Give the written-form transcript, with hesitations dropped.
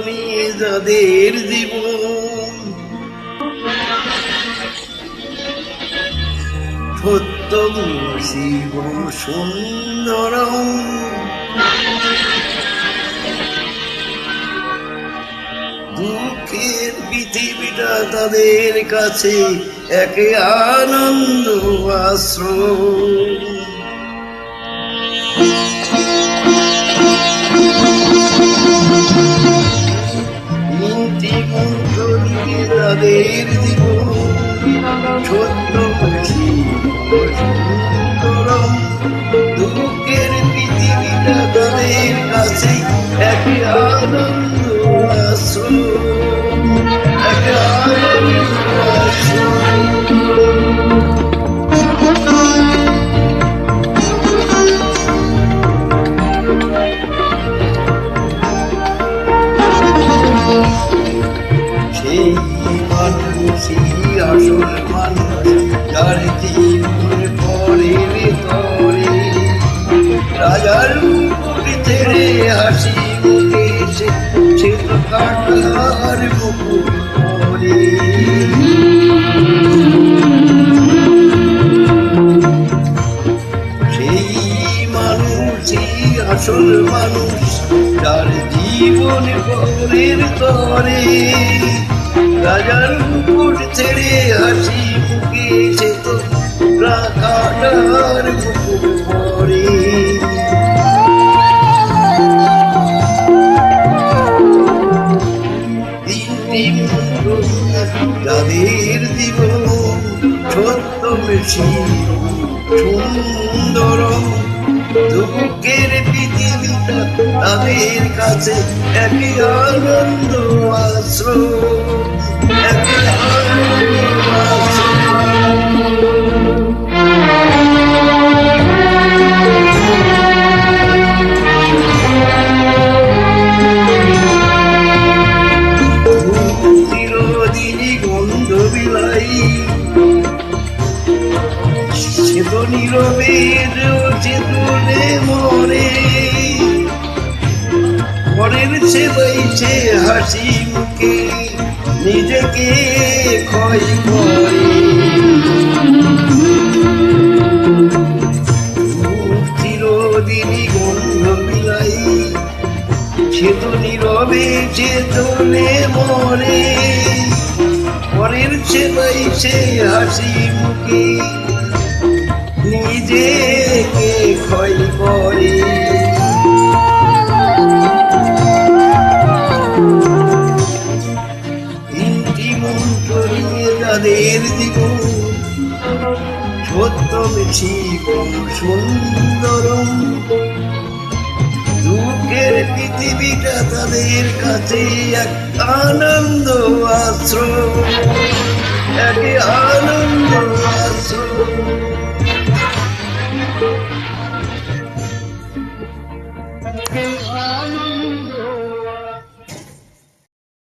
নিয়ে যাদের জীবন সত্যম শিবম সুন্দরম, দুঃখের পৃথিবীটা তাদের কাছে এক আনন্দ আশ্রম। তাদের জীবন সত্য সুন্দরম, দুঃখের পৃথিবীটা তাদের কাছে এক আনন্দ আশ্রম, এক আনন্দ আশ্রম। সেই মানুষই আসল মানুষ, যার জীবন পরে তরে রাজার মুকুট ছেড়ে হাসি মুখে সে তো কাটার মুকুট পরে। সেই মানুষই আসল মানুষ, যার জীবন পরের তরে রাজার মুকুট ছেড়ে হাসি মুখে সে তো কাটার মুকুট পরে। যাদের জীবন সত্যম সুন্দরম, দুঃখের পৃথিবীটা তাদের কাছে এক আনন্দ আশ্রম, এক আনন্দ আশ্রম। চিরদিনই গন্ধ বিলাই সে তো নীরবে চেতনে মরে, পরের সেবাই সে হাসি মুখে নিজেকে ক্ষয় করে। চিরদিনই গন্ধ বিলাই সে তো নীরবে চেতনে মরে, পরের সেবাই সে হাসি মুখে নিজেকে ক্ষয় করে। তিনটি মন্ত্র নিয়ে যাদের জীবন সত্যম শিবম সুন্দরম, দুঃখের পৃথিবীটা তাদের কাছে এক আনন্দ আশ্রম, এক আনন্দ আশ্রম।